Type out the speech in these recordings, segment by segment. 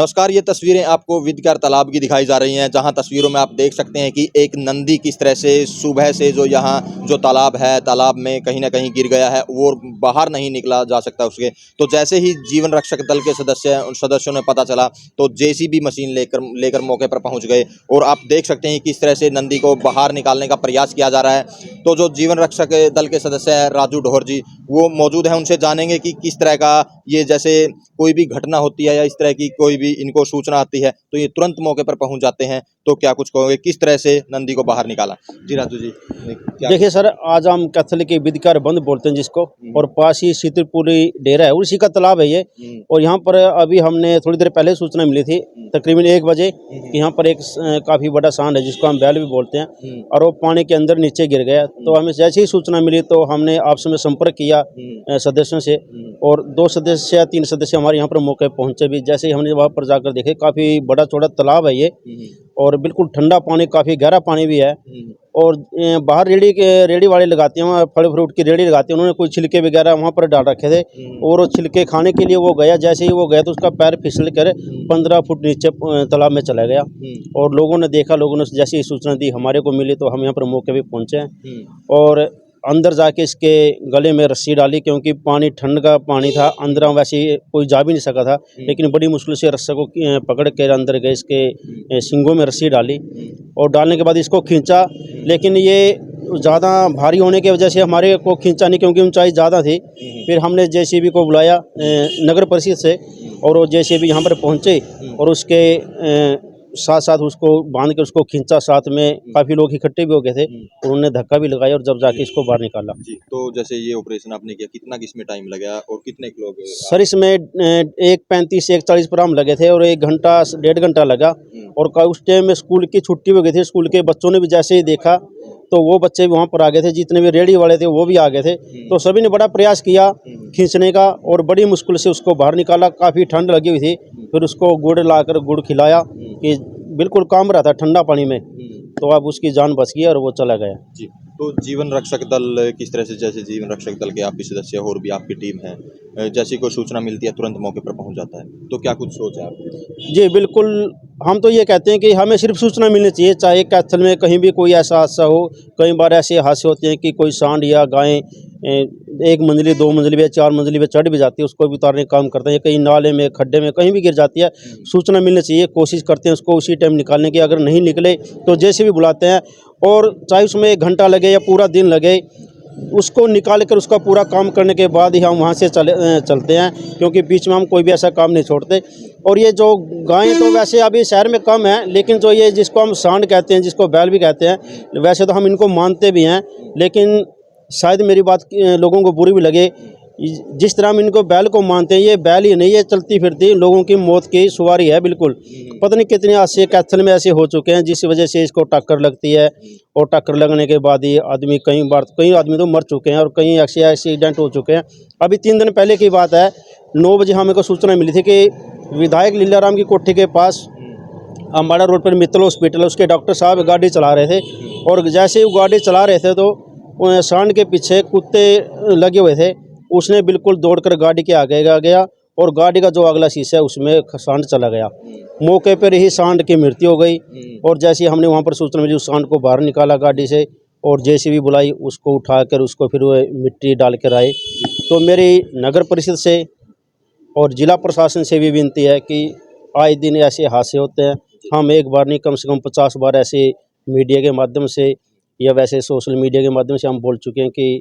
नमस्कार, ये तस्वीरें आपको विदकर तालाब की दिखाई जा रही हैं, जहां तस्वीरों में आप देख सकते हैं कि एक नंदी किस तरह से सुबह से जो तालाब है, तालाब में कहीं न कहीं गिर गया है, वो बाहर नहीं निकला जा सकता उसके। तो जैसे ही जीवन रक्षक दल के सदस्यों ने पता चला, तो जेसीबी मशीन लेकर मौके पर पहुंच गए और आप देख सकते हैं किस तरह से नंदी को बाहर निकालने का प्रयास किया जा रहा है। तो जो जीवन रक्षक दल के सदस्य हैं राजू ढोर जी, वो मौजूद हैं, उनसे जानेंगे कि किस तरह का ये, जैसे कोई भी घटना होती है या इस तरह की कोई भी इनको सूचना आती है तो ये तुरंत मौके पर पहुंच जाते हैं। तो क्या कुछ कहोगे, किस तरह से नंदी को बाहर निकाला? जी राजू जी, देखिए सर, आज हम कैथल के विदकर बंद बोलते हैं जिसको, और पास ही शीतलपुरी डेरा है, उसी का तालाब है ये। और यहाँ पर अभी हमने थोड़ी देर पहले सूचना मिली थी, तकरीबन 1 बजे, कि यहाँ पर एक काफ़ी बड़ा सांड है जिसको हम बैल भी बोलते हैं, और वो पानी के अंदर नीचे गिर गया। तो हमें जैसे ही सूचना मिली तो हमने आपस में संपर्क किया सदस्यों से, और 2 सदस्य या 3 सदस्य हमारे यहाँ पर मौके पहुँचे भी। जैसे ही हमने वहाँ पर जाकर देखे, काफ़ी बड़ा चौड़ा तालाब है ये, और बिल्कुल ठंडा पानी, काफ़ी गहरा पानी भी है। और बाहर रेड़ी वाले लगाते हैं, फल फ्रूट की रेड़ी लगाते हैं, उन्होंने कोई छिलके वगैरह वहाँ पर डाल रखे थे, और वो छिलके खाने के लिए वो गया। जैसे ही वो गया तो उसका पैर फिसल कर 15 फुट नीचे तालाब में चला गया। और लोगों ने देखा, लोगों ने जैसे ही सूचना दी हमारे को मिली, तो हम यहाँ पर मौके पे पहुँचे हैं और अंदर जाके इसके गले में रस्सी डाली, क्योंकि पानी ठंड का पानी था, अंदर वैसे कोई जा भी नहीं सका था। लेकिन बड़ी मुश्किल से रस्से को पकड़ कर अंदर गए, इसके सींगों में रस्सी डाली, और डालने के बाद इसको खींचा। लेकिन ये ज़्यादा भारी होने की वजह से हमारे को खींचा नहीं, क्योंकि ऊंचाई ज़्यादा थी। फिर हमने जेसीबी को बुलाया नगर परिषद से, और वो जेसीबी यहाँ पर पहुँचे और उसके साथ साथ उसको बांध के उसको खींचा। साथ में काफ़ी लोग इकट्ठे भी हो गए थे, और उन्होंने धक्का भी लगाया, और जब जाके इसको बाहर निकाला। जी, तो जैसे ये ऑपरेशन आपने किया, कितना किसमें टाइम लगा और कितने लोग? सर, इसमें 1:35 1:40 पर हम लगे थे, और 1 घंटा 1.5 घंटा लगा। और उस टाइम में स्कूल की छुट्टी हो गई थी, स्कूल के बच्चों ने भी जैसे ही देखा तो वो बच्चे भी वहाँ पर आ गए थे, जितने भी रेडी वाले थे वो भी आ गए थे। तो सभी ने बड़ा प्रयास किया खींचने का, और बड़ी मुश्किल से उसको बाहर निकाला। काफ़ी ठंड लगी हुई थी, फिर उसको गुड़ लाकर गुड़ खिलाया कि बिल्कुल काम रहा था ठंडा पानी में, तो अब उसकी जान बच गई और वो चला गया। जी, तो जीवन रक्षक दल किस तरह से, जैसे जीवन रक्षक दल के आप भी सदस्य और भी आपकी टीम है, जैसी कोई सूचना मिलती है तुरंत मौके पर पहुंच जाता है, तो क्या कुछ सोच है आपकी? जी बिल्कुल, हम तो ये कहते हैं कि हमें सिर्फ सूचना मिलनी चाहिए, चाहे कैथल में कहीं भी कोई ऐसा हादसा हो। कई बार ऐसे हादसे होते हैं कि कोई सांड या गाय 1 मंजिली 2 मंजिली या 4 मंजिली पे चढ़ भी जाती है, उसको भी उतारने का काम करते हैं। कहीं नाले में, खड्डे में, कहीं भी गिर जाती है, सूचना मिलनी चाहिए। कोशिश करते हैं उसको उसी टाइम निकालने की। अगर नहीं निकले तो जैसे भी बुलाते हैं, और चाहे उसमें 1 घंटा लगे या पूरा दिन लगे, उसको निकाल कर उसका पूरा काम करने के बाद ही हम वहाँ से चलते हैं, क्योंकि बीच में हम कोई भी ऐसा काम नहीं छोड़ते। और ये जो गायें तो वैसे अभी शहर में कम है, लेकिन जो ये जिसको हम सांड कहते हैं, जिसको बैल भी कहते हैं, वैसे तो हम इनको मानते भी हैं। लेकिन शायद मेरी बात लोगों को बुरी भी लगे, जिस तरह हम इनको बैल को मानते हैं, ये बैल ही नहीं, ये चलती फिरती लोगों की मौत की सवारी है बिल्कुल। पता नहीं कितने हादसे कैथल में ऐसे हो चुके हैं, जिस वजह से इसको टक्कर लगती है, और टक्कर लगने के बाद ही आदमी कई आदमी तो मर चुके हैं, और कई ऐसे एक्सीडेंट हो चुके हैं। अभी 3 दिन पहले की बात है, 9 बजे हमें को सूचना मिली थी कि विधायक लीलाराम की कोठी के पास अम्बाड़ा रोड पर मित्तल हॉस्पिटल, उसके डॉक्टर साहब गाड़ी चला रहे थे, और जैसे ही वो गाड़ी चला रहे थे तो सांड के पीछे कुत्ते लगे हुए थे। उसने बिल्कुल दौड़कर गाड़ी के आगे गया, और गाड़ी का जो अगला शीशा है उसमें सांड चला गया। मौके पर ही सांड की मृत्यु हो गई। और जैसे हमने वहाँ पर सूचना मिली, उस सांड को बाहर निकाला गाड़ी से, और जेसीबी बुलाई, उसको उठाकर उसको फिर वो मिट्टी डाल कर आए। तो मेरी नगर परिषद से और जिला प्रशासन से भी विनती है कि आए दिन ऐसे हादसे होते हैं, हम एक बार नहीं कम से कम 50 बार ऐसे मीडिया के माध्यम से या वैसे सोशल मीडिया के माध्यम से हम बोल चुके हैं कि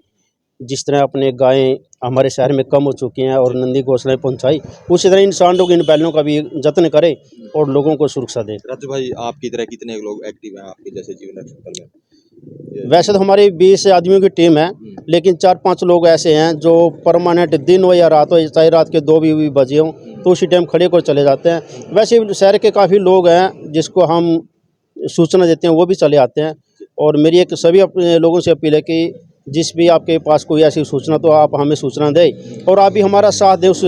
जिस तरह अपने गायें हमारे शहर में कम हो चुकी हैं और नंदी घोषणाएं पहुंचाई, उसी तरह इन सांडों इन बैलों का भी जतन करें और लोगों को सुरक्षा दें। राजू भाई, आपकी तरह कितने लोग एक्टिव हैं आपके जैसे जीवन रक्षक दल में? वैसे तो हमारी 20 आदमियों की टीम है, लेकिन 4-5 लोग ऐसे हैं जो परमानेंट दिन हो या रात हो, चाहे रात के 2 भी बजे हों, तो उसी टाइम खड़े कर चले जाते हैं। वैसे शहर के काफ़ी लोग हैं जिसको हम सूचना देते हैं, वो भी चले आते हैं। और मेरी एक सभी अपने लोगों से अपील है कि जिस भी आपके पास कोई ऐसी सूचना तो आप हमें सूचना दें और आप भी हमारा साथ दें उस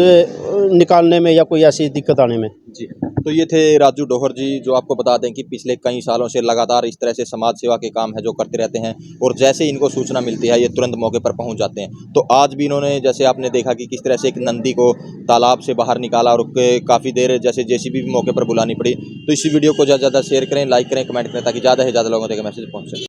निकालने में या कोई ऐसी दिक्कत आने में। जी, तो ये थे राजू डोहर जी, जो आपको बता दें कि पिछले कई सालों से लगातार इस तरह से समाज सेवा के काम है जो करते रहते हैं, और जैसे इनको सूचना मिलती है ये तुरंत मौके पर पहुंच जाते हैं। तो आज भी इन्होंने, जैसे आपने देखा कि किस तरह से एक नंदी को तालाब से बाहर निकाला और काफ़ी देर जैसे जेसीबी भी मौके पर बुलानी पड़ी। तो इस वीडियो को ज़्यादा से ज़्यादा शेयर करें, लाइक करें, कमेंट करें, ताकि ज़्यादा से ज़्यादा लोगों तक मैसेज पहुँच सके।